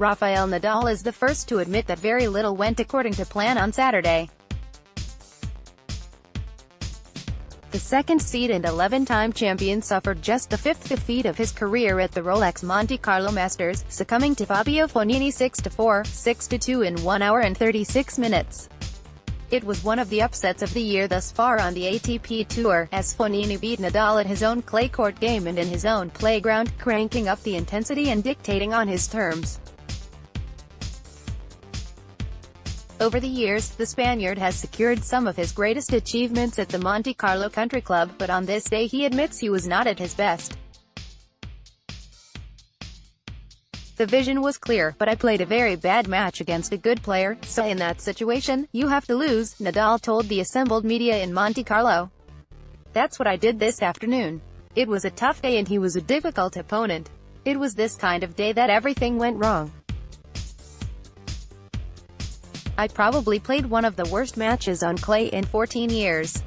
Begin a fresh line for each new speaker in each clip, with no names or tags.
Rafael Nadal is the first to admit that very little went according to plan on Saturday. The second seed and 11-time champion suffered just the fifth defeat of his career at the Rolex Monte-Carlo Masters, succumbing to Fabio Fognini 6-4, 6-2 in 1 hour and 36 minutes. It was one of the upsets of the year thus far on the ATP Tour, as Fognini beat Nadal at his own clay court game and in his own playground, cranking up the intensity and dictating on his terms. Over the years, the Spaniard has secured some of his greatest achievements at the Monte Carlo Country Club, but on this day he admits he was not at his best. "The vision was clear, but I played a very bad match against a good player, so in that situation, you have to lose," Nadal told the assembled media in Monte Carlo. "That's what I did this afternoon. It was a tough day and he was a difficult opponent. It was this kind of day that everything went wrong. I probably played one of the worst matches on clay in 14 years.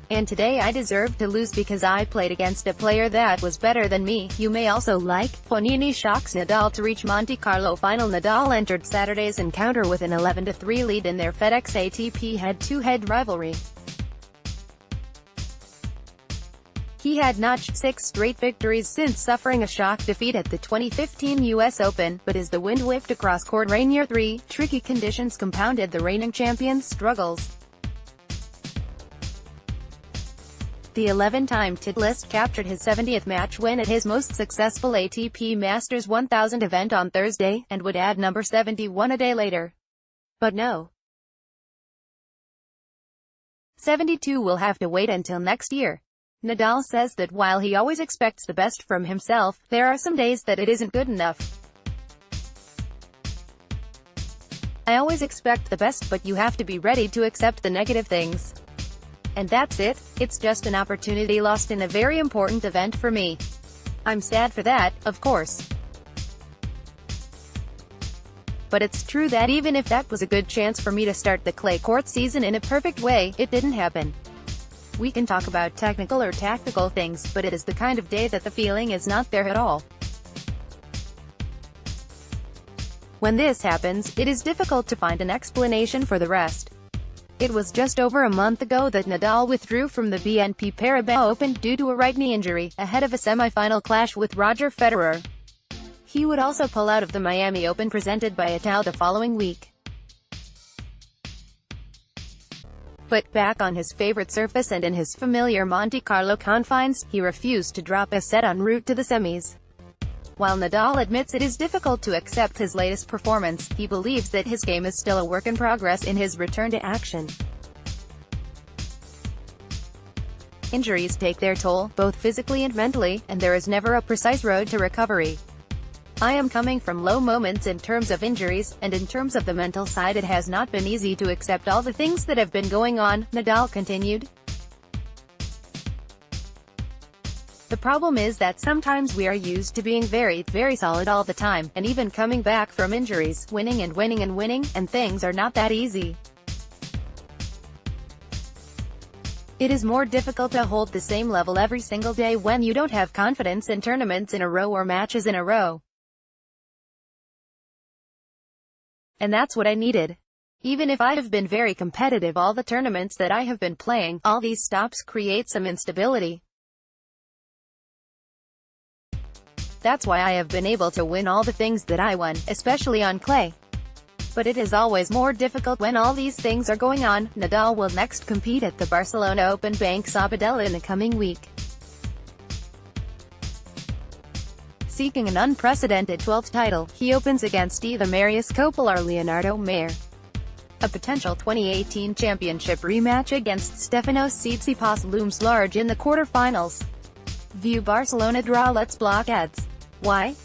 And today I deserved to lose because I played against a player that was better than me." You may also like, Fognini shocks Nadal to reach Monte Carlo final. Nadal entered Saturday's encounter with an 11-3 lead in their FedEx ATP head-to-head rivalry. He had notched 6 straight victories since suffering a shock defeat at the 2015 US Open, but as the wind whipped across court Rainier 3, tricky conditions compounded the reigning champion's struggles. The 11-time titleist captured his 70th match win at his most successful ATP Masters 1000 event on Thursday, and would add number 71 a day later. But no. 72 will have to wait until next year. Nadal says that while he always expects the best from himself, there are some days that it isn't good enough. "I always expect the best, but you have to be ready to accept the negative things. And that's it. It's just an opportunity lost in a very important event for me. I'm sad for that, of course. But it's true that even if that was a good chance for me to start the clay court season in a perfect way, it didn't happen. We can talk about technical or tactical things, but it is the kind of day that the feeling is not there at all. When this happens, it is difficult to find an explanation for the rest." It was just over a month ago that Nadal withdrew from the BNP Paribas Open due to a right knee injury, ahead of a semi-final clash with Roger Federer. He would also pull out of the Miami Open presented by Ital the following week. But back on his favorite surface and in his familiar Monte Carlo confines, he refused to drop a set en route to the semis. While Nadal admits it is difficult to accept his latest performance, he believes that his game is still a work in progress in his return to action. Injuries take their toll, both physically and mentally, and there is never a precise road to recovery. "I am coming from low moments in terms of injuries, and in terms of the mental side it has not been easy to accept all the things that have been going on," Nadal continued. "The problem is that sometimes we are used to being very, very solid all the time, and even coming back from injuries, winning and winning and winning, and things are not that easy. It is more difficult to hold the same level every single day when you don't have confidence in tournaments in a row or matches in a row. And that's what I needed. Even if I have been very competitive all the tournaments that I have been playing, all these stops create some instability. That's why I have been able to win all the things that I won, especially on clay. But it is always more difficult when all these things are going on." Nadal will next compete at the Barcelona Open Bank Sabadell in the coming week. Seeking an unprecedented 12th title, he opens against either Marius Copil or Leonardo Mayer. A potential 2018 championship rematch against Stefanos Tsitsipas looms large in the quarterfinals. View Barcelona draw. Let's block ads. Why?